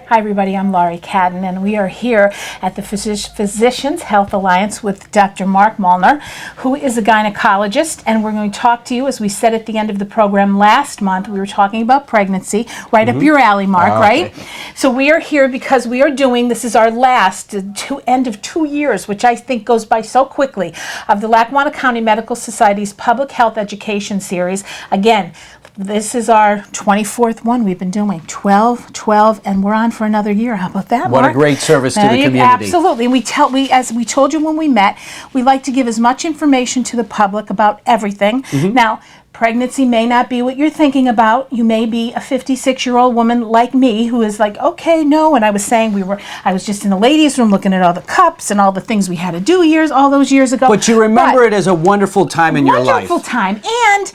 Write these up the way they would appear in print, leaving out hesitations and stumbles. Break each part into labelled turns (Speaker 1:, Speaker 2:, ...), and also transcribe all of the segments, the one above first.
Speaker 1: Hi everybody, I'm Laurie Cadden, and we are here at the Physicians Health Alliance with Dr. Mark Molnar, who is a gynecologist, and we're going to talk to you, as we said at the end of the program last month, we were talking about pregnancy, right up your alley, Mark, right? So we are here because we are doing, this is our last end of 2 years, which I think goes by so quickly, of the Lackawanna County Medical Society's Public Health Education Series. Again, this is our 24th one we've been doing, 12, and we're on for another year. How about that, Mark?
Speaker 2: What a great service to the community.
Speaker 1: Absolutely. And as we told you when we met, we like to give as much information to the public about everything. Now, pregnancy may not be what you're thinking about. You may be a 56-year-old woman like me who is like, okay, no. And I was saying I was just in the ladies' room looking at all the cups and all the things we had to do all those years ago.
Speaker 2: But you remember it as a wonderful time in your life.
Speaker 1: Wonderful time. And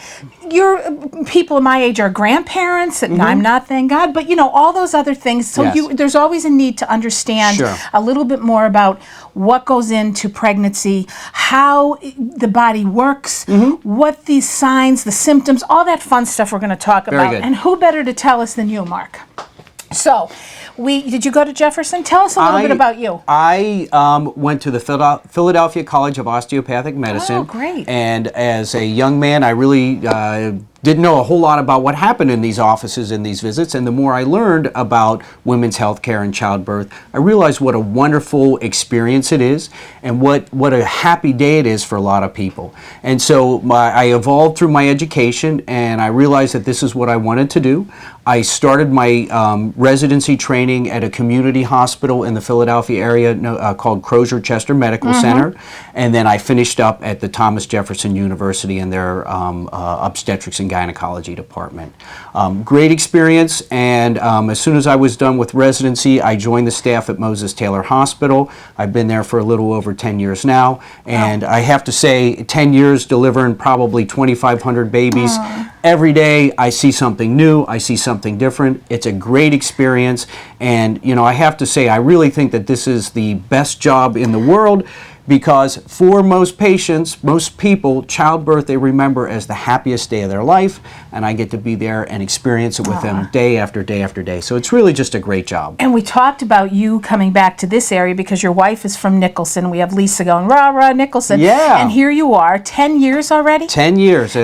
Speaker 1: people my age are grandparents, and I'm not, thank God, but all those other things. So there's always a need to understand a little bit more about what goes into pregnancy, how the body works, what these signs, the symptoms, all that fun stuff we're going to talk about. And who better to tell us than you, Mark? So, did you go to Jefferson? Tell us a little bit about you.
Speaker 2: I went to the Philadelphia College of Osteopathic Medicine.
Speaker 1: Oh, great.
Speaker 2: And as a young man, I really didn't know a whole lot about what happened in these offices and these visits. And the more I learned about women's health care and childbirth, I realized what a wonderful experience it is and what a happy day it is for a lot of people. And so I evolved through my education, and I realized that this is what I wanted to do. I started my residency training at a community hospital in the Philadelphia area called Crozier-Chester Medical Center, and then I finished up at the Thomas Jefferson University in their obstetrics and gynecology department. Great experience, and as soon as I was done with residency, I joined the staff at Moses Taylor Hospital. I've been there for a little over 10 years now, and I have to say 10 years delivering probably 2,500 babies. Every day I see something new, I see something different. It's a great experience, and I have to say I really think that this is the best job in the world, because for most patients, most people, childbirth they remember as the happiest day of their life, and I get to be there and experience it with them day after day after day. So it's really just a great job.
Speaker 1: And we talked about you coming back to this area because your wife is from Nicholson. We have Lisa going, rah, rah, Nicholson.
Speaker 2: Yeah.
Speaker 1: And here you are, 10 years already?
Speaker 2: 10 years.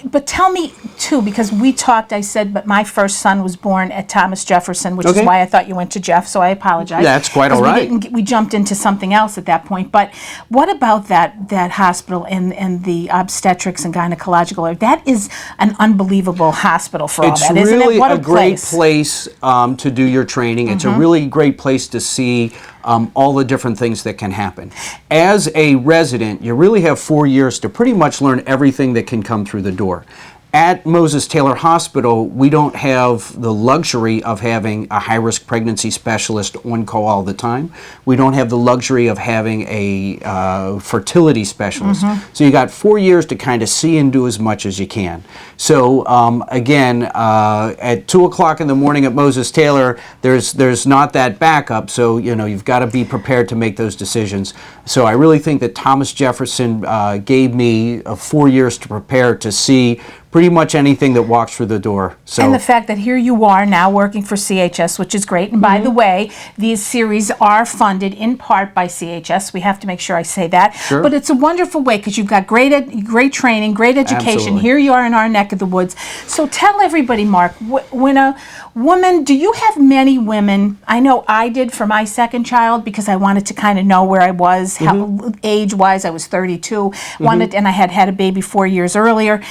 Speaker 1: But tell me, too, because we talked, I said, but my first son was born at Thomas Jefferson, which is why I thought you went to Jeff, so I apologize.
Speaker 2: That's quite all right.
Speaker 1: We jumped into something else at that point. But what about that hospital and the obstetrics and gynecological area? That is an unbelievable hospital for all that, isn't it? What
Speaker 2: a great place to do your training. It's a really great place to see all the different things that can happen. As a resident, you really have 4 years to pretty much learn everything that can come through the door. At Moses Taylor Hospital, we don't have the luxury of having a high-risk pregnancy specialist on call all the time. We don't have the luxury of having a fertility specialist. So you got 4 years to kind of see and do as much as you can. So again, at 2 o'clock in the morning at Moses Taylor, there's not that backup. So you've got to be prepared to make those decisions. So I really think that Thomas Jefferson gave me 4 years to prepare to see pretty much anything that walks through the door. So,
Speaker 1: and the fact that here you are now working for CHS, which is great. And by the way, these series are funded in part by CHS. We have to make sure I say that.
Speaker 2: Sure.
Speaker 1: But it's a wonderful way because you've got great training, great education.
Speaker 2: Absolutely.
Speaker 1: Here you are in our neck of the woods. So tell everybody, Mark, when a woman, do you have many women? I know I did for my second child because I wanted to kind of know where I was, age-wise. I was 32, and I had a baby 4 years earlier.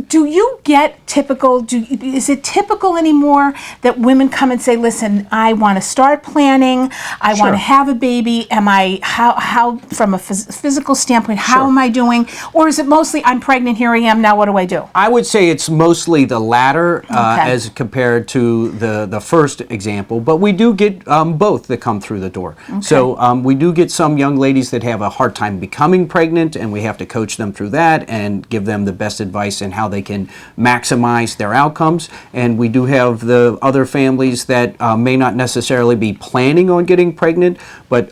Speaker 1: Do you get typical, is it typical anymore that women come and say, listen, I want to start planning, I want to have a baby, how from a physical standpoint, how am I doing? Or is it mostly, I'm pregnant, here I am, now what do I do?
Speaker 2: I would say it's mostly the latter as compared to the first example, but we do get both that come through the door. So we do get some young ladies that have a hard time becoming pregnant, and we have to coach them through that and give them the best advice in how they can maximize their outcomes. And we do have the other families that may not necessarily be planning on getting pregnant, but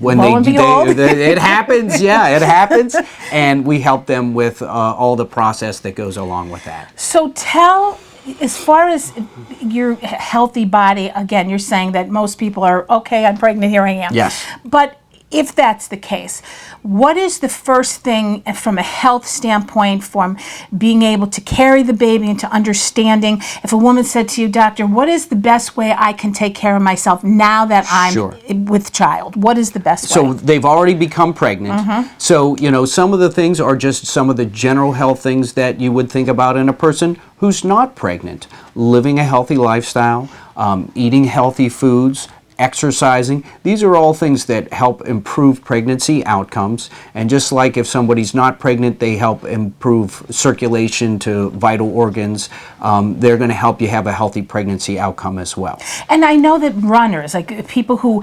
Speaker 2: when they it happens, it happens, and we help them with all the process that goes along with that.
Speaker 1: So tell as far as your healthy body, again, you're saying that most people are, okay, I'm pregnant, here I am.
Speaker 2: Yes.
Speaker 1: But if that's the case, what is the first thing from a health standpoint, from being able to carry the baby into understanding? If a woman said to you, doctor, what is the best way I can take care of myself now that I'm with child? What is the best way?
Speaker 2: So they've already become pregnant. So, some of the things are just some of the general health things that you would think about in a person who's not pregnant. Living a healthy lifestyle, eating healthy foods, exercising. These are all things that help improve pregnancy outcomes. And just like if somebody's not pregnant, they help improve circulation to vital organs. They're going to help you have a healthy pregnancy outcome as well.
Speaker 1: And I know that runners, like people who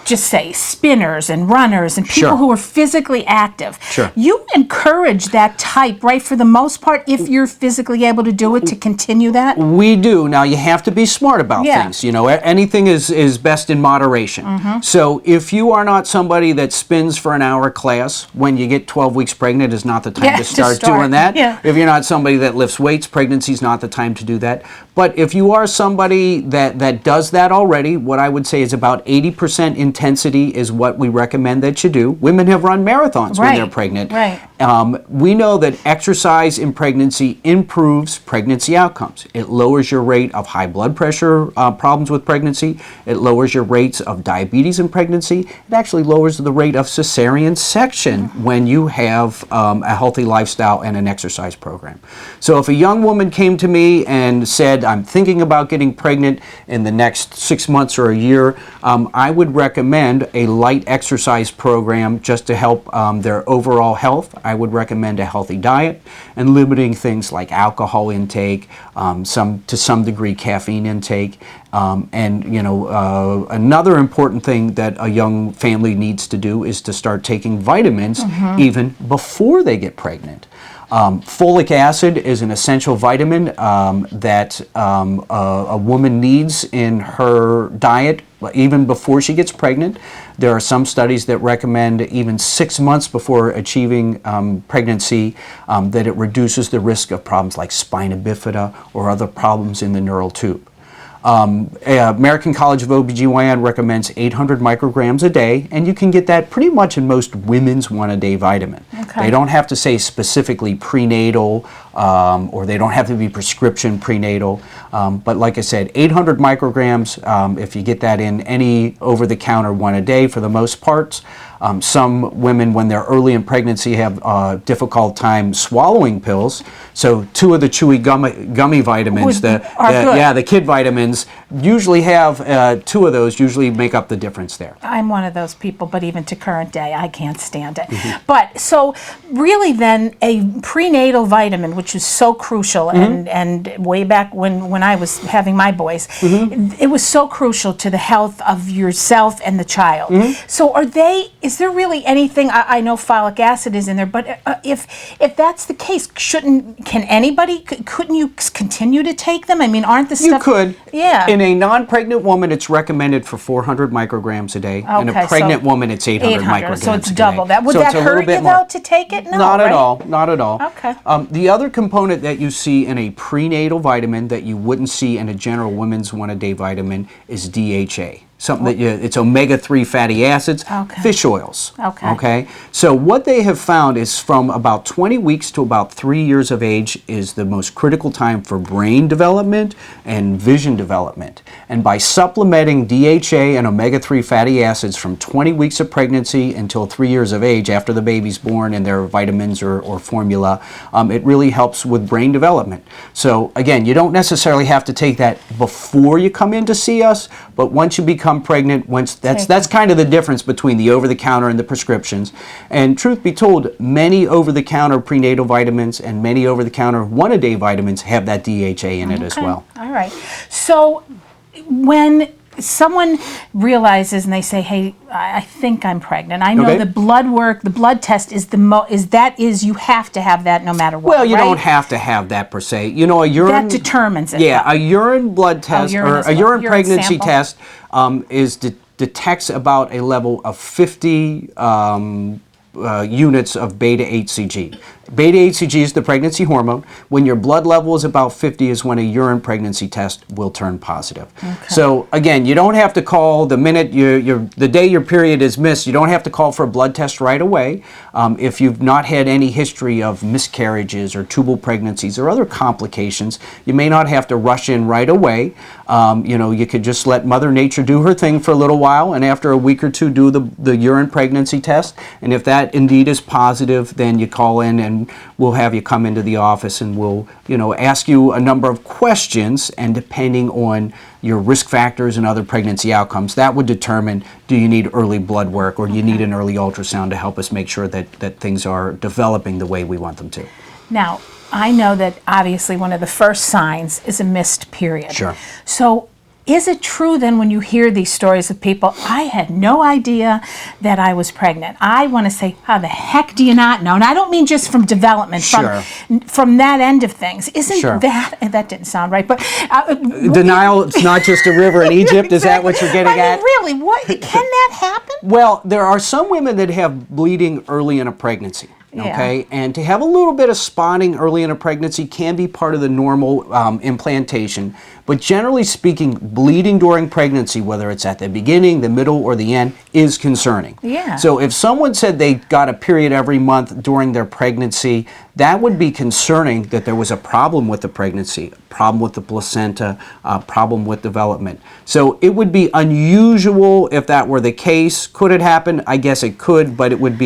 Speaker 1: just say spinners and runners and people who are physically active, you encourage that type, right, for the most part, if you're physically able to do it, to continue that?
Speaker 2: We do. Now, you have to be smart about things. Anything is best in moderation. So if you are not somebody that spins for an hour class, when you get 12 weeks pregnant is not the time to start doing that. If you're not somebody that lifts weights, pregnancy is not the time to do that. But if you are somebody that does that already, what I would say is about 80% intensity is what we recommend that you do. Women have run marathons when they're pregnant. We know that exercise in pregnancy improves pregnancy outcomes. It lowers your rate of high blood pressure problems with pregnancy. It lowers your rates of diabetes in pregnancy. It actually lowers the rate of cesarean section when you have a healthy lifestyle and an exercise program. So if a young woman came to me and said, I'm thinking about getting pregnant in the next 6 months or a year, I would recommend a light exercise program just to help their overall health. I would recommend a healthy diet and limiting things like alcohol intake, to some degree caffeine intake, another important thing that a young family needs to do is to start taking vitamins even before they get pregnant. Folic acid is an essential vitamin that a woman needs in her diet even before she gets pregnant. There are some studies that recommend even 6 months before achieving pregnancy that it reduces the risk of problems like spina bifida or other problems in the neural tube. American College of OBGYN recommends 800 micrograms a day, and you can get that pretty much in most women's one-a-day vitamin. They don't have to say specifically prenatal, or they don't have to be prescription prenatal, but like I said, 800 micrograms, if you get that in any over-the-counter one a day for the most part. Some women, when they're early in pregnancy, have a difficult time swallowing pills. So 2 of the chewy gummy vitamins, the kid vitamins, usually have 2 of those, usually make up the difference there.
Speaker 1: I'm one of those people, but even to current day, I can't stand it. But so really then, a prenatal vitamin, which is so crucial, and way back when I was having my boys, it was so crucial to the health of yourself and the child. So is there really anything, I know folic acid is in there, but if that's the case, couldn't you continue to take them? I mean, aren't the stuff...
Speaker 2: You could.
Speaker 1: Yeah.
Speaker 2: In a non-pregnant woman, it's recommended for 400 micrograms a day. In a pregnant woman, it's 800 micrograms
Speaker 1: so it's
Speaker 2: a
Speaker 1: double
Speaker 2: day.
Speaker 1: That. Would that hurt you, though, to take it? No,
Speaker 2: Not at all. Not at all.
Speaker 1: Okay.
Speaker 2: The other component that you see in a prenatal vitamin that you wouldn't see in a general women's one-a-day vitamin is DHA. Something it's omega-3 fatty acids, fish oils. Okay. So what they have found is from about 20 weeks to about 3 years of age is the most critical time for brain development and vision development. And by supplementing DHA and omega-3 fatty acids from 20 weeks of pregnancy until 3 years of age after the baby's born and their vitamins or formula, it really helps with brain development. So again, you don't necessarily have to take that before you come in to see us, but once you become pregnant, that's kind of the difference between the over-the-counter and the prescriptions. And truth be told, many over-the-counter prenatal vitamins and many over-the-counter one-a-day vitamins have that DHA in it as well.
Speaker 1: All right. So when someone realizes and they say, "Hey, I think I'm pregnant," I know the blood work, the blood test is you have to have that no matter what.
Speaker 2: Well, you don't have to have that per se. A urine
Speaker 1: that determines it.
Speaker 2: Yeah, a urine blood test or a urine pregnancy test detects about a level of 50 units of beta HCG. Beta-HCG is the pregnancy hormone. When your blood level is about 50 is when a urine pregnancy test will turn positive. Okay. So again, you don't have to call the minute the day your period is missed. You don't have to call for a blood test right away. If you've not had any history of miscarriages or tubal pregnancies or other complications, you may not have to rush in right away. You could just let Mother Nature do her thing for a little while, and after a week or two do the urine pregnancy test. And if that indeed is positive, then you call in and we'll have you come into the office and we'll ask you a number of questions, and depending on your risk factors and other pregnancy outcomes, that would determine, do you need early blood work or do you need an early ultrasound to help us make sure that things are developing the way we want them to.
Speaker 1: Now, I know that obviously one of the first signs is a missed period.
Speaker 2: Sure.
Speaker 1: So is it true then when you hear these stories of people, I had no idea that I was pregnant? I want to say, how the heck do you not know? And I don't mean just from development,
Speaker 2: sure.
Speaker 1: from that end of things. Isn't
Speaker 2: sure.
Speaker 1: that didn't sound right, but...
Speaker 2: Denial, it's not just a river in Egypt, exactly. Is that what you're getting at?
Speaker 1: Really, can that happen?
Speaker 2: Well, there are some women that have bleeding early in a pregnancy. Okay, and to have a little bit of spotting early in a pregnancy can be part of the normal implantation, but generally speaking, bleeding during pregnancy, whether it's at the beginning, the middle, or the end, is concerning.
Speaker 1: Yeah.
Speaker 2: So if someone said they got a period every month during their pregnancy, that would be concerning, that there was a problem with the pregnancy, a problem with the placenta, a problem with development. So it would be unusual if that were the case. Could it happen? I guess it could, but it would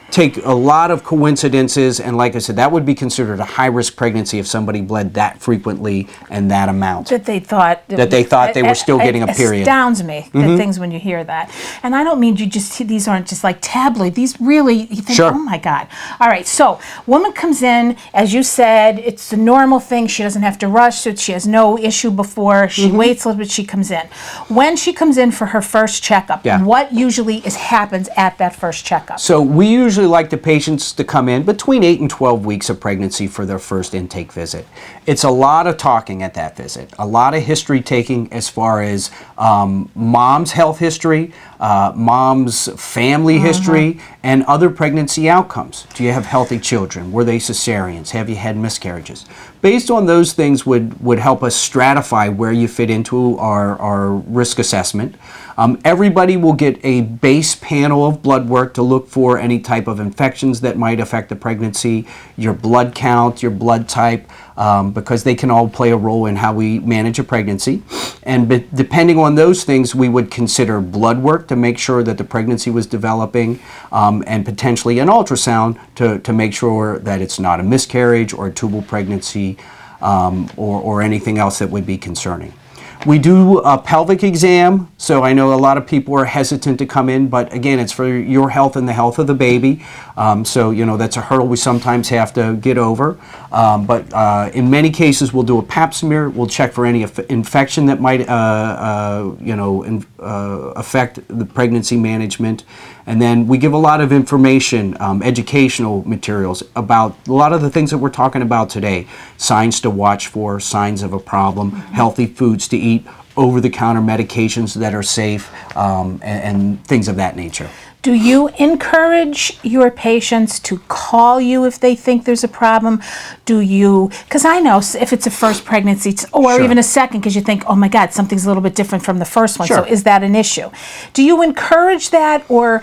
Speaker 2: take a lot of coincidences, and like I said, that would be considered a high-risk pregnancy if somebody bled that frequently and that amount.
Speaker 1: That they thought
Speaker 2: they were still getting a period.
Speaker 1: It astounds me, the things when you hear that. And I don't mean these aren't just like tabloid. These really, you think,
Speaker 2: sure.
Speaker 1: Oh my God. All right, so woman comes in, as you said, it's a normal thing. She doesn't have to rush. So she has no issue before. She waits a little bit, she comes in. When she comes in for her first checkup, what usually happens at that first checkup?
Speaker 2: So we usually like the patients to come in between 8 and 12 weeks of pregnancy for their first intake visit. It's a lot of talking at that visit, a lot of history taking as far as mom's health history, mom's family history, and other pregnancy outcomes. Do you have healthy children? Were they cesareans? Have you had miscarriages? Based on those things would help us stratify where you fit into our risk assessment. Everybody will get a base panel of blood work to look for any type of infections that might affect the pregnancy, your blood count, your blood type, because they can all play a role in how we manage a pregnancy. And depending on those things, we would consider blood work to make sure that the pregnancy was developing, and potentially an ultrasound to make sure that it's not a miscarriage or a tubal pregnancy, or anything else that would be concerning. We do a pelvic exam, so I know a lot of people are hesitant to come in, but again, it's for your health and the health of the baby. So, that's a hurdle we sometimes have to get over. But in many cases, we'll do a pap smear. We'll check for any infection that might, affect the pregnancy management. And then we give a lot of information, educational materials about a lot of the things that we're talking about today. Signs to watch for, signs of a problem, healthy foods to eat, over-the-counter medications that are safe, and things of that nature.
Speaker 1: Do you encourage your patients to call you if they think there's a problem? Do you, because I know if it's a first pregnancy or
Speaker 2: Sure.
Speaker 1: even a second, because you think, oh my God, something's a little bit different from the first one.
Speaker 2: Sure.
Speaker 1: So is that an issue? Do you encourage that, or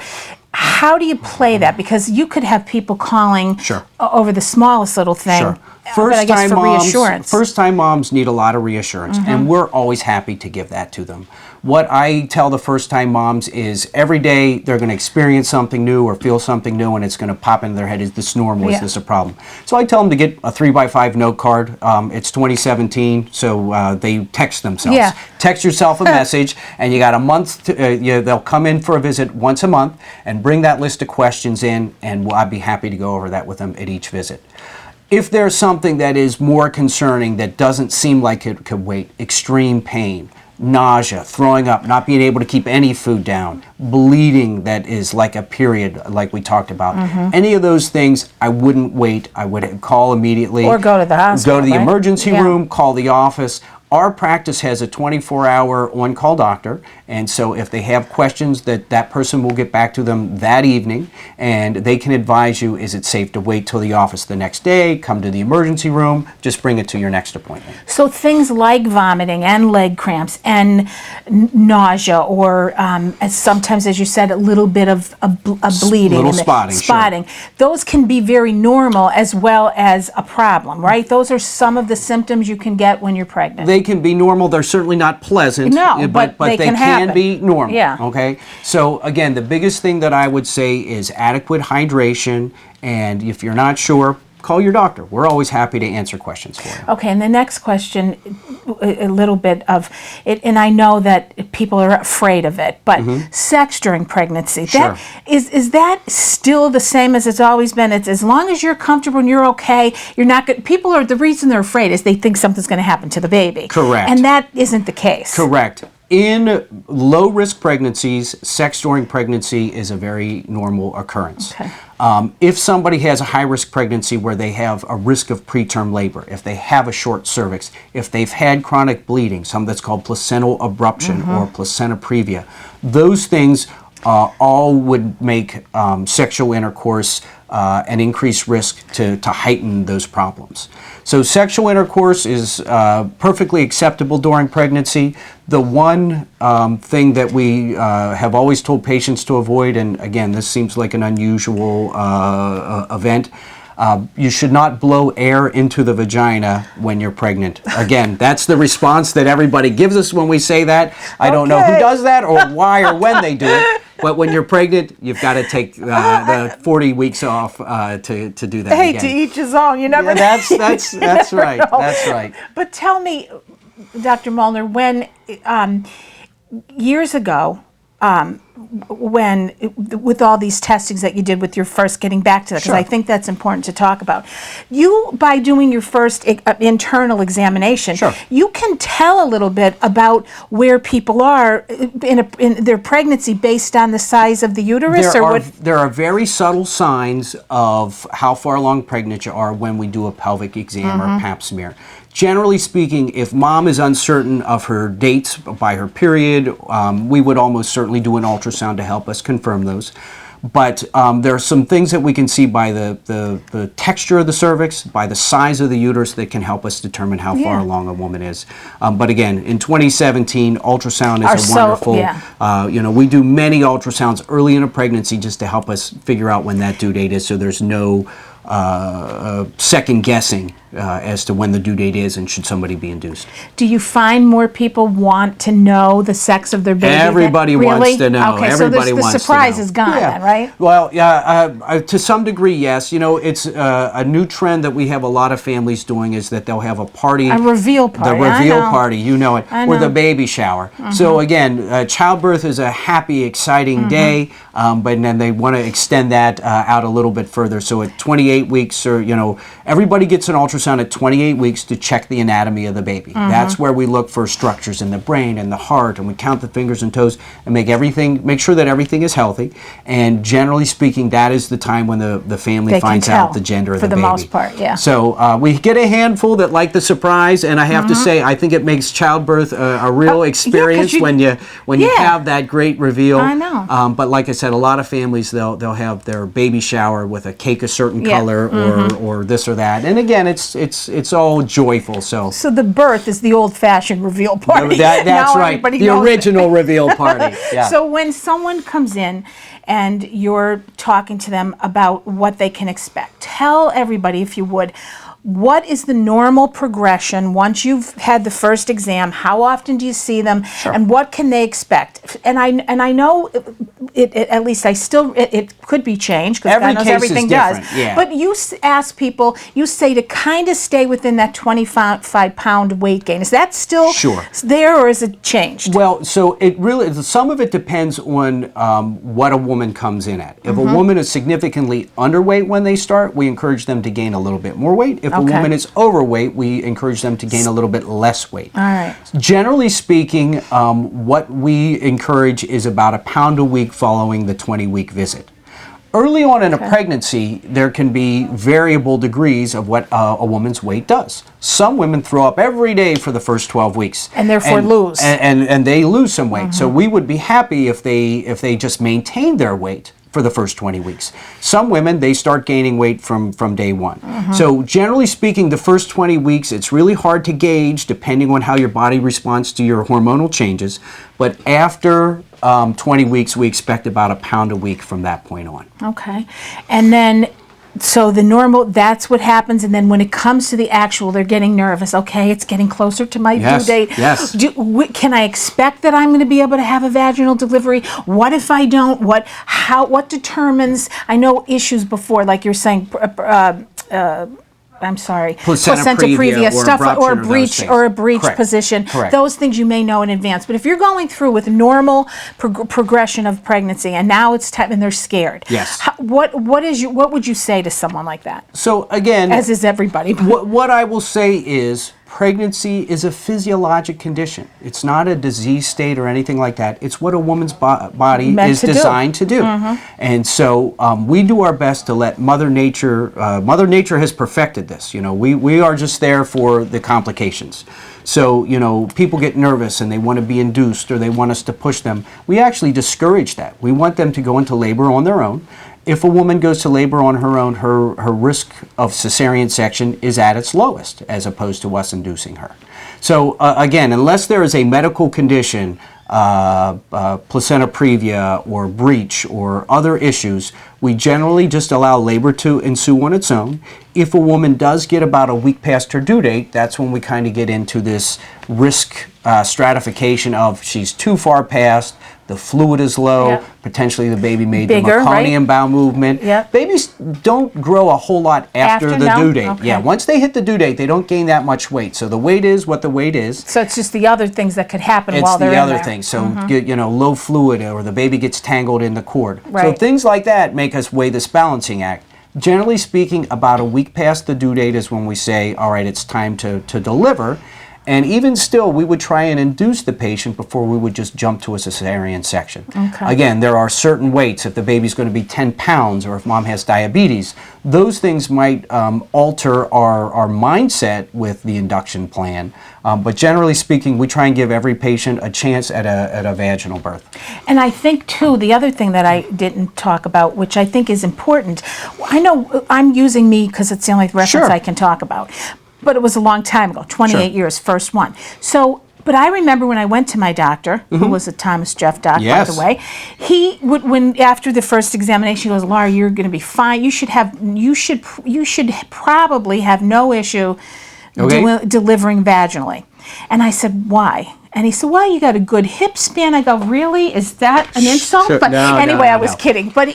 Speaker 1: how do you play that? Because you could have people calling
Speaker 2: Sure.
Speaker 1: over the smallest little thing.
Speaker 2: Sure.
Speaker 1: But I guess for reassurance.
Speaker 2: First-time moms need a lot of reassurance, and we're always happy to give that to them. What I tell the first-time moms is every day they're going to experience something new or feel something new, and it's going to pop into their head, is this normal? Is this a problem? So I tell them to get a 3x5 note card. It's 2017, so they text themselves.
Speaker 1: Yeah.
Speaker 2: Text yourself a message, and you got a month. They'll come in for a visit once a month and bring that list of questions in, and I'd be happy to go over that with them at each visit. If there's something that is more concerning that doesn't seem like it could wait, extreme pain, nausea, throwing up, not being able to keep any food down, bleeding that is like a period, like we talked about, any of those things, I wouldn't wait. I would call immediately.
Speaker 1: Or go to the hospital.
Speaker 2: Go to the emergency room, call the office. Our practice has a 24-hour on-call doctor, and so if they have questions, that person will get back to them that evening, and they can advise you, is it safe to wait till the office the next day, come to the emergency room, just bring it to your next appointment.
Speaker 1: So things like vomiting and leg cramps and nausea, or as sometimes, as you said, a little bit of a bleeding.
Speaker 2: Little spotting,
Speaker 1: spotting. Sure. Those can be very normal as well as a problem, right? Those are some of the symptoms you can get when you're pregnant.
Speaker 2: They can be normal. They're certainly not pleasant.
Speaker 1: No, but
Speaker 2: they
Speaker 1: can happen.
Speaker 2: Be normal.
Speaker 1: Yeah.
Speaker 2: Okay. So again, the biggest thing that I would say is adequate hydration, and if you're not sure, call your doctor. We're always happy to answer questions for you.
Speaker 1: Okay, and the next question, a little bit of it, and I know that people are afraid of it, but sex during pregnancy,
Speaker 2: Sure.
Speaker 1: is that still the same as it's always been? It's as long as you're comfortable and you're okay, you're not good. People are, the reason they're afraid is they think something's going to happen to the baby.
Speaker 2: Correct.
Speaker 1: And that isn't the case.
Speaker 2: Correct. In low-risk pregnancies, sex during pregnancy is a very normal occurrence.
Speaker 1: Okay.
Speaker 2: If somebody has a high-risk pregnancy where they have a risk of preterm labor, if they have a short cervix, if they've had chronic bleeding, something that's called placental abruption or placenta previa, those things all would make sexual intercourse an increased risk to heighten those problems. So sexual intercourse is perfectly acceptable during pregnancy. The one thing that we have always told patients to avoid, and again, this seems like an unusual event, you should not blow air into the vagina when you're pregnant. Again, that's the response that everybody gives us when we say that. I don't know who does that or why or when they do it. But when you're pregnant, you've got to take the 40 weeks off to do that again.
Speaker 1: To each his own. You never.
Speaker 2: Yeah, that's right.
Speaker 1: know.
Speaker 2: That's right.
Speaker 1: But tell me, Dr. Molnar, when years ago, when with all these testings that you did with your first, getting back to that, because
Speaker 2: Sure.
Speaker 1: I think that's important to talk about. You, by doing your first internal examination,
Speaker 2: Sure.
Speaker 1: you can tell a little bit about where people are in their pregnancy based on the size of the uterus,
Speaker 2: There are very subtle signs of how far along pregnant you are when we do a pelvic exam or pap smear. Generally speaking, if mom is uncertain of her dates by her period, we would almost certainly do an ultrasound to help us confirm those. But there are some things that we can see by the texture of the cervix, by the size of the uterus, that can help us determine how far along a woman is. But again, in 2017, ultrasound is wonderful. We do many ultrasounds early in a pregnancy just to help us figure out when that due date is, so there's no second guessing as to when the due date is and should somebody be induced.
Speaker 1: Do you find more people want to know the sex of their baby?
Speaker 2: Everybody wants to know.
Speaker 1: Okay,
Speaker 2: Everybody
Speaker 1: so the
Speaker 2: wants
Speaker 1: surprise
Speaker 2: to know.
Speaker 1: is gone then, right?
Speaker 2: Well, to some degree, yes. You know, it's a new trend that we have a lot of families doing, is that they'll have a party.
Speaker 1: A reveal party.
Speaker 2: The reveal party, you know it,
Speaker 1: I
Speaker 2: or the
Speaker 1: know.
Speaker 2: baby shower. So again, childbirth is a happy, exciting day, but then they want to extend that out a little bit further. So at 28 weeks, or everybody gets an ultrasound at 28 weeks to check the anatomy of the baby. That's where we look for structures in the brain and the heart, and we count the fingers and toes and make sure that everything is healthy. And generally speaking, that is the time when the family finds out the gender of the baby.
Speaker 1: For the most part, yeah.
Speaker 2: So we get a handful that like the surprise, and I have to say, I think it makes childbirth a real experience when you have that great reveal.
Speaker 1: I know.
Speaker 2: But like I said, a lot of families they'll have their baby shower with a cake a certain color or this or that, and again, it's all joyful. So
Speaker 1: the birth is the old-fashioned reveal party.
Speaker 2: That's
Speaker 1: Now
Speaker 2: right.
Speaker 1: everybody
Speaker 2: The
Speaker 1: knows
Speaker 2: original reveal party. Yeah.
Speaker 1: So when someone comes in and you're talking to them about what they can expect, tell everybody, if you would, what is the normal progression once you've had the first exam? How often do you see them, and what can they expect? And I know at least it could be changed, because God knows everything does.
Speaker 2: Yeah.
Speaker 1: But you ask people, you say to kind of stay within that 25-pound weight gain. Is that still there, or is it changed?
Speaker 2: Well, so it really, some of it depends on what a woman comes in at. If a woman is significantly underweight when they start, we encourage them to gain a little bit more weight. If a woman is overweight, we encourage them to gain a little bit less weight.
Speaker 1: All right.
Speaker 2: Generally speaking, what we encourage is about a pound a week following the 20-week visit. Early on in a pregnancy, there can be variable degrees of what a woman's weight does. Some women throw up every day for the first 12 weeks.
Speaker 1: And therefore lose.
Speaker 2: And they lose some weight. So we would be happy if they just maintained their weight for the first 20 weeks. Some women, they start gaining weight from day one. So generally speaking, the first 20 weeks, it's really hard to gauge depending on how your body responds to your hormonal changes. But after 20 weeks, we expect about a pound a week from that point on.
Speaker 1: Okay. And then, so the normal, that's what happens. And then when it comes to the actual, they're getting nervous. Okay, it's getting closer to my due date.
Speaker 2: Yes.
Speaker 1: Can I expect that I'm going to be able to have a vaginal delivery? What if I don't? What determines, I know issues before, like you're saying, I'm sorry, placenta previa stuff, or a breech
Speaker 2: Correct.
Speaker 1: position.
Speaker 2: Correct.
Speaker 1: Those things you may know in advance. But if you're going through with normal progression of pregnancy, and now it's time, and they're scared.
Speaker 2: Yes.
Speaker 1: What would you say to someone like that?
Speaker 2: So again,
Speaker 1: As is everybody.
Speaker 2: what I will say is pregnancy is a physiologic condition. It's not a disease state or anything like that. It's what a woman's body is designed to do. And so we do our best to let Mother Nature has perfected this. We are just there for the complications. So, people get nervous and they want to be induced or they want us to push them. We actually discourage that. We want them to go into labor on their own. If a woman goes to labor on her own, her risk of cesarean section is at its lowest, as opposed to us inducing her. So again, unless there is a medical condition, placenta previa or breech or other issues, we generally just allow labor to ensue on its own. If a woman does get about a week past her due date, that's when we kind of get into this risk stratification of she's too far past, the fluid is low, potentially the baby made the meconium bowel movement. Babies don't grow a whole lot after the due date. Yeah, once they hit the due date, they don't gain that much weight. So the weight is what the weight is.
Speaker 1: So it's just the other things that could happen while they're in there.
Speaker 2: It's the other things. So, low fluid or the baby gets tangled in the cord. So things like that make us weigh this balancing act. Generally speaking, about a week past the due date is when we say, all right, it's time to deliver. And even still, we would try and induce the patient before we would just jump to a cesarean section. Again, there are certain weights. If the baby's going to be 10 pounds or if mom has diabetes, those things might alter our mindset with the induction plan. But generally speaking, we try and give every patient a chance at a vaginal birth.
Speaker 1: And I think, too, the other thing that I didn't talk about, which I think is important, I know I'm using me because it's the only reference I can talk about. But it was a long time ago, 28 years, first one. So, but I remember when I went to my doctor, who was a Thomas Jeff doc, by the way, he would, when after the first examination, he goes, Laura, you're going to be fine. You should probably have no issue delivering vaginally. And I said, why? And he said, well, you got a good hip span. I go, really? Is that an insult?
Speaker 2: Sure.
Speaker 1: But
Speaker 2: No,
Speaker 1: anyway,
Speaker 2: no,
Speaker 1: I was kidding. But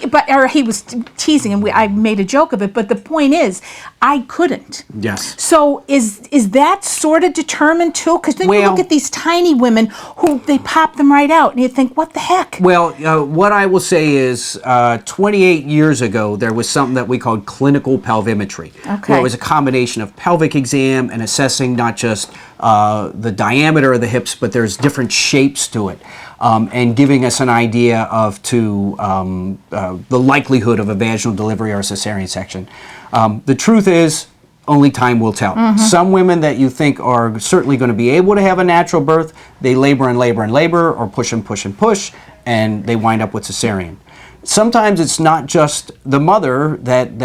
Speaker 1: he was teasing, and I made a joke of it. But the point is, I couldn't.
Speaker 2: Yes.
Speaker 1: So is that sort of determined too? Because then you look at these tiny women who they pop them right out, and you think, what the heck?
Speaker 2: Well, what I will say is 28 years ago, there was something that we called clinical pelvimetry, where it was a combination of pelvic exam and assessing not just the diameter of the hips, but there's different shapes to it, and giving us an idea of the likelihood of a vaginal delivery or a cesarean section. The truth is, only time will tell. Some women that you think are certainly going to be able to have a natural birth, they labor and labor and labor, or push and push and push, and they wind up with cesarean. Sometimes it's not just the mother that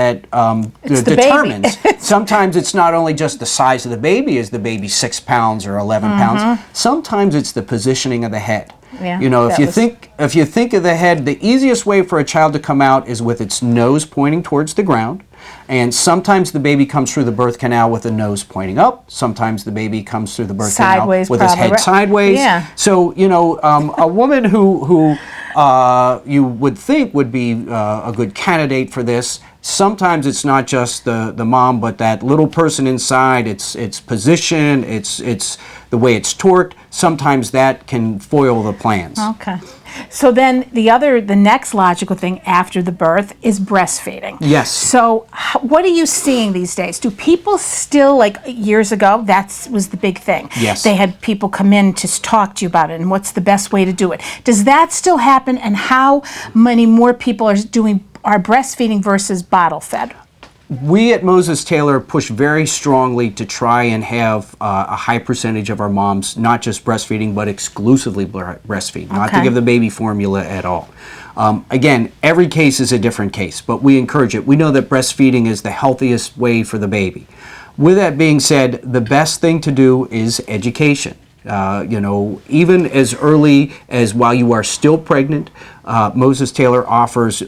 Speaker 2: determines. Sometimes it's not only just the size of the baby. Is the baby 6 pounds or 11 pounds? Sometimes it's the positioning of the head. If you think of the head, the easiest way for a child to come out is with its nose pointing towards the ground. And sometimes the baby comes through the birth canal with the nose pointing up. Sometimes the baby comes through the birth canal with his head sideways. So, a woman who you would think would be a good candidate for this, sometimes it's not just the mom, but that little person inside, its position, it's the way it's torqued. Sometimes that can foil the plans.
Speaker 1: Okay. So then the next logical thing after the birth is breastfeeding.
Speaker 2: Yes.
Speaker 1: So what are you seeing these days? Do people still, like years ago, that was the big thing.
Speaker 2: Yes.
Speaker 1: They had people come in to talk to you about it and what's the best way to do it. Does that still happen, and how many more people are doing are breastfeeding versus bottle fed?
Speaker 2: We at Moses Taylor push very strongly to try and have a high percentage of our moms not just breastfeeding, but exclusively breastfeed, not to give the baby formula at all. Again, every case is a different case, but we encourage it. We know that breastfeeding is the healthiest way for the baby. With that being said, the best thing to do is education. Even as early as while you are still pregnant, Moses Taylor offers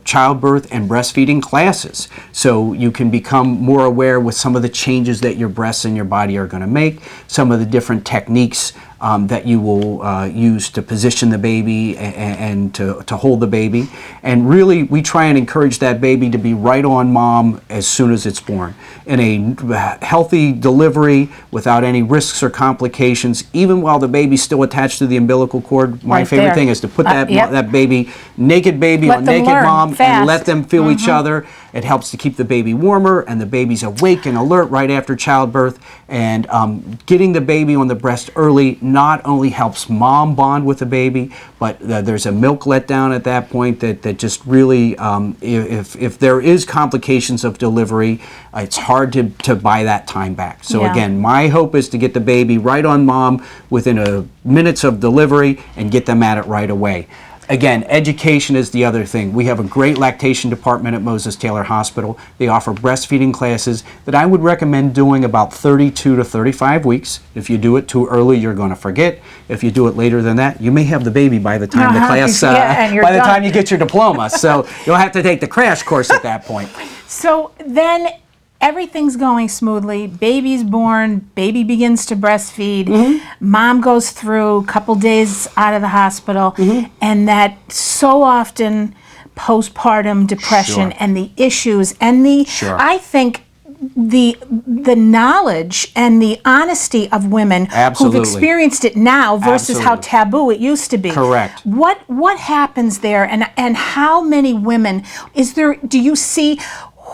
Speaker 2: childbirth and breastfeeding classes, so you can become more aware with some of the changes that your breasts and your body are going to make, some of the different techniques that you will use to position the baby and to hold the baby. And really, we try and encourage that baby to be right on mom as soon as it's born. In a healthy delivery, without any risks or complications, even while the baby's still attached to the umbilical cord, my favorite thing is to put that baby, naked baby on naked mom, and let them feel each other. It helps to keep the baby warmer, and the baby's awake and alert right after childbirth. And getting the baby on the breast early not only helps mom bond with the baby, but there's a milk letdown at that point that just really, if there is complications of delivery, it's hard to buy that time back. So again, my hope is to get the baby right on mom within minutes of delivery and get them at it right away. Again, education is the other thing. We have a great lactation department at Moses Taylor Hospital. They offer breastfeeding classes that I would recommend doing about 32 to 35 weeks. If you do it too early, you're going to forget. If you do it later than that, you may have the baby by the time the class, by the time you get your diploma. So you'll have to take the crash course at that point.
Speaker 1: So then everything's going smoothly. Baby's born. Baby begins to breastfeed. Mom goes through a couple days out of the hospital, and that so often postpartum depression and the issues and the I think the knowledge and the honesty of women who've experienced it now versus how taboo it used to be.
Speaker 2: Correct.
Speaker 1: What happens there, and how many women do you see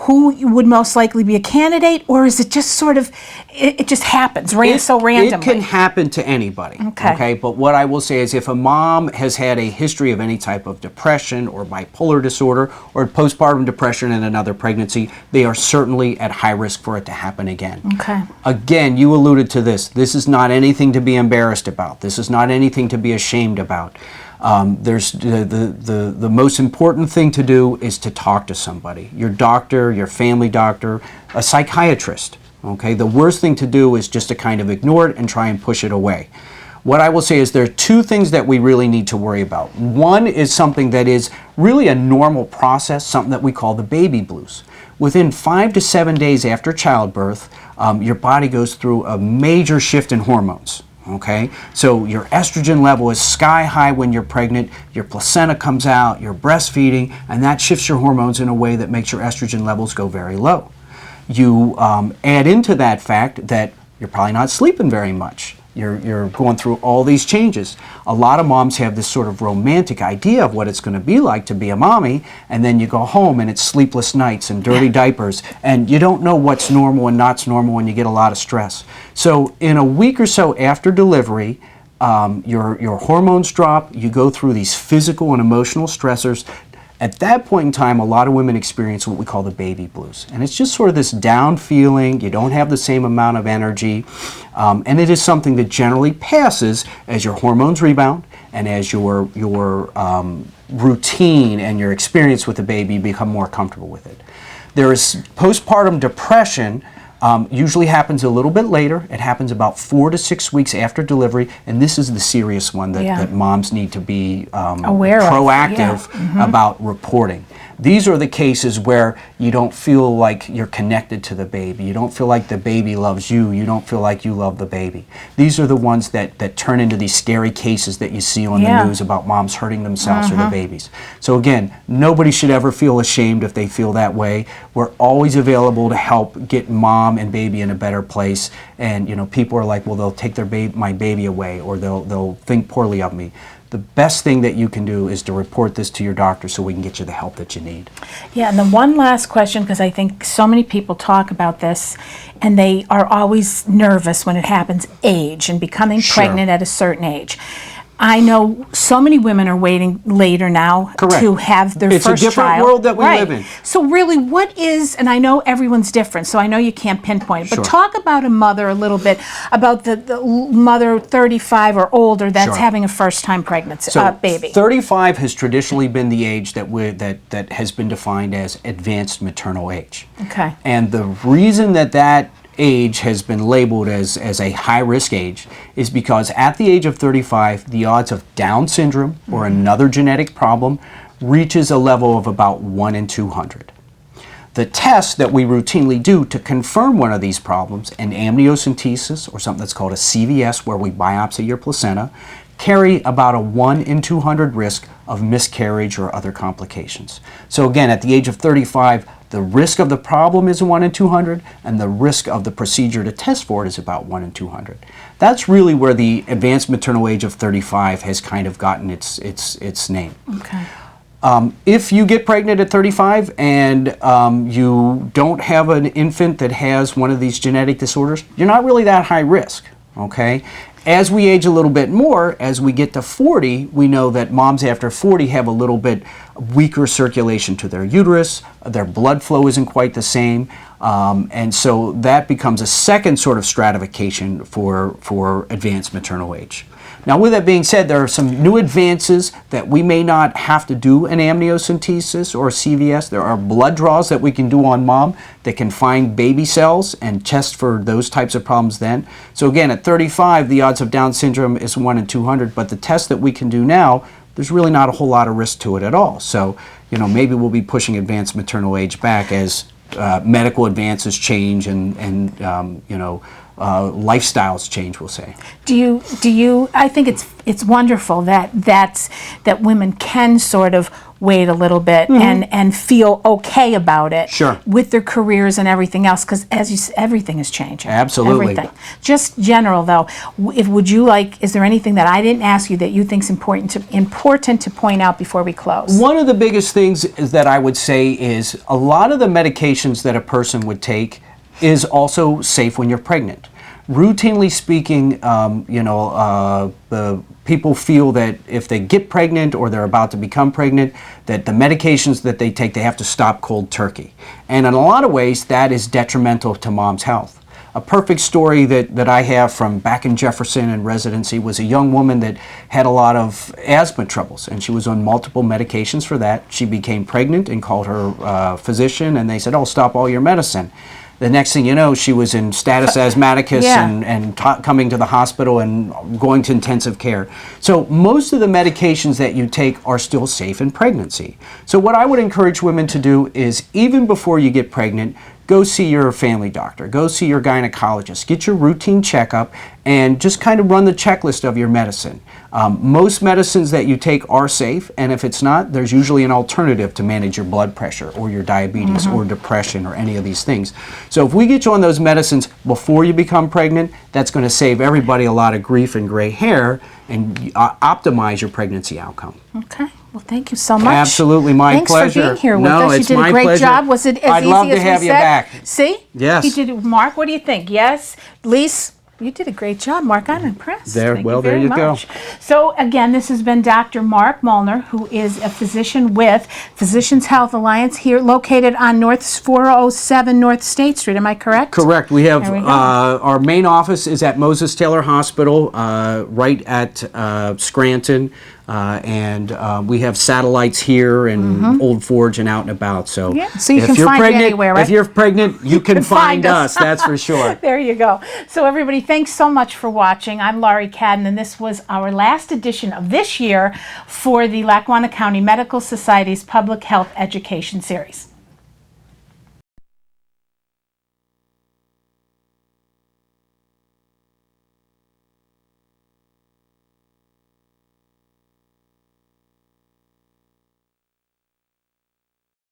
Speaker 1: who would most likely be a candidate, or is it just sort of, it just happens so randomly?
Speaker 2: It can happen to anybody, okay? But what I will say is if a mom has had a history of any type of depression or bipolar disorder or postpartum depression in another pregnancy, they are certainly at high risk for it to happen again. Again, you alluded to this. This is not anything to be embarrassed about. This is not anything to be ashamed about. There's the most important thing to do is to talk to somebody, your doctor, your family doctor, a psychiatrist. Okay, the worst thing to do is just to kind of ignore it and try and push it away. What I will say is there are two things that we really need to worry about. One is something that is really a normal process, something that we call the baby blues. Within 5 to 7 days after childbirth, your body goes through a major shift in hormones. Okay, so your estrogen level is sky high when you're pregnant, your placenta comes out, you're breastfeeding, and that shifts your hormones in a way that makes your estrogen levels go very low. You add into that fact that you're probably not sleeping very much. You're going through all these changes. A lot of moms have this sort of romantic idea of what it's going to be like to be a mommy, and then you go home and it's sleepless nights and dirty diapers, and you don't know what's normal and not normal, and you get a lot of stress. So in a week or so after delivery, your hormones drop, you go through these physical and emotional stressors. At that point in time, a lot of women experience what we call the baby blues. And it's just sort of this down feeling, you don't have the same amount of energy, and it is something that generally passes as your hormones rebound and as your routine and your experience with the baby become more comfortable with it. There is postpartum depression. Usually happens a little bit later. It happens about 4 to 6 weeks after delivery, and this is the serious one that moms need to be aware proactive about reporting. These are the cases where you don't feel like you're connected to the baby. You don't feel like the baby loves you. You don't feel like you love the baby. These are the ones that turn into these scary cases that you see on the news about moms hurting themselves or the babies. So again, nobody should ever feel ashamed if they feel that way. We're always available to help get mom and baby in a better place. And people are like, well, they'll take my baby away, or they'll think poorly of me. The best thing that you can do is to report this to your doctor so we can get you the help that you need. Yeah,
Speaker 1: and then one last question, because I think so many people talk about this, and they are always nervous when it happens, age and becoming pregnant at a certain age. I know so many women are waiting later now
Speaker 2: Correct.
Speaker 1: to have their
Speaker 2: It's
Speaker 1: first
Speaker 2: a different
Speaker 1: child.
Speaker 2: world that we
Speaker 1: Right.
Speaker 2: live in.
Speaker 1: So really, what is, and I know everyone's different, so I know you can't pinpoint it, but
Speaker 2: Sure.
Speaker 1: talk about a mother a little bit, about the mother 35 or older that's
Speaker 2: Sure.
Speaker 1: having a first-time pregnancy,
Speaker 2: So
Speaker 1: baby.
Speaker 2: 35 has traditionally been the age that has been defined as advanced maternal age.
Speaker 1: Okay.
Speaker 2: And the reason that age has been labeled as a high-risk age is because at the age of 35, the odds of Down syndrome or another genetic problem reaches a level of about 1 in 200. The tests that we routinely do to confirm one of these problems, an amniocentesis or something that's called a CVS, where we biopsy your placenta, carry about a 1 in 200 risk of miscarriage or other complications. So again, at the age of 35, the risk of the problem is 1 in 200, and the risk of the procedure to test for it is about 1 in 200. That's really where the advanced maternal age of 35 has kind of gotten its name.
Speaker 1: Okay.
Speaker 2: If you get pregnant at 35 and you don't have an infant that has one of these genetic disorders, you're not really that high risk, okay? As we age a little bit more, as we get to 40, we know that moms after 40 have a little bit weaker circulation to their uterus, their blood flow isn't quite the same, and so that becomes a second sort of stratification for advanced maternal age. Now, with that being said, there are some new advances that we may not have to do an amniocentesis or a CVS. There are blood draws that we can do on mom that can find baby cells and test for those types of problems then. So again, at 35, the odds of Down syndrome is 1 in 200, but the test that we can do now, there's really not a whole lot of risk to it at all. So, you know, maybe we'll be pushing advanced maternal age back as medical advances change and you know, lifestyles change, we'll say.
Speaker 1: Do you? I think it's wonderful that women can sort of wait a little bit and feel okay about it.
Speaker 2: Sure.
Speaker 1: With their careers and everything else, because as you said, everything is changing.
Speaker 2: Absolutely.
Speaker 1: Everything. Just general though, is there anything that I didn't ask you that you think is important to point out before we close?
Speaker 2: One of the biggest things is that I would say is a lot of the medications that a person would take is also safe when you're pregnant. Routinely speaking, the people feel that if they get pregnant or they're about to become pregnant, that the medications that they take, they have to stop cold turkey. And in a lot of ways, that is detrimental to mom's health. A perfect story that I have from back in Jefferson in residency was a young woman that had a lot of asthma troubles, and she was on multiple medications for that. She became pregnant and called her physician, and they said, "Oh, stop all your medicine." The next thing you know, she was in status asthmaticus and coming to the hospital and going to intensive care. So most of the medications that you take are still safe in pregnancy. So what I would encourage women to do is, even before you get pregnant, go see your family doctor, go see your gynecologist, get your routine checkup, and just kind of run the checklist of your medicine. Most medicines that you take are safe, and if it's not, there's usually an alternative to manage your blood pressure or your diabetes or depression or any of these things. So if we get you on those medicines before you become pregnant, that's going to save everybody a lot of grief and gray hair and optimize your pregnancy outcome.
Speaker 1: Okay. Well, thank you so much.
Speaker 2: Absolutely, my pleasure.
Speaker 1: Thanks for being here with
Speaker 2: No,
Speaker 1: us.
Speaker 2: it's
Speaker 1: You did
Speaker 2: my
Speaker 1: a great
Speaker 2: pleasure.
Speaker 1: job. Was it as
Speaker 2: I'd
Speaker 1: easy
Speaker 2: love
Speaker 1: as
Speaker 2: to have
Speaker 1: we
Speaker 2: you
Speaker 1: said?
Speaker 2: back.
Speaker 1: See?
Speaker 2: Yes.
Speaker 1: He did it. Mark, what do you think? Yes? Lise? You did a great job, Mark. I'm impressed. Thank you
Speaker 2: there
Speaker 1: very
Speaker 2: you go.
Speaker 1: much. So again, this has been Dr. Mark Molnar, who is a physician with Physicians Health Alliance here, located on 407 North State Street. Am I correct?
Speaker 2: Correct. We have
Speaker 1: There we go.
Speaker 2: our main office is at Moses Taylor Hospital, right at Scranton, and we have satellites here in Old Forge and out and about. So,
Speaker 1: Yeah, so you
Speaker 2: if
Speaker 1: can
Speaker 2: you're
Speaker 1: find me
Speaker 2: pregnant,
Speaker 1: anywhere, right?
Speaker 2: If you're pregnant, you can find us. That's for sure.
Speaker 1: There you go. So everybody, thanks so much for watching. I'm Laurie Cadden, and this was our last edition of this year for the Lackawanna County Medical Society's Public Health Education Series.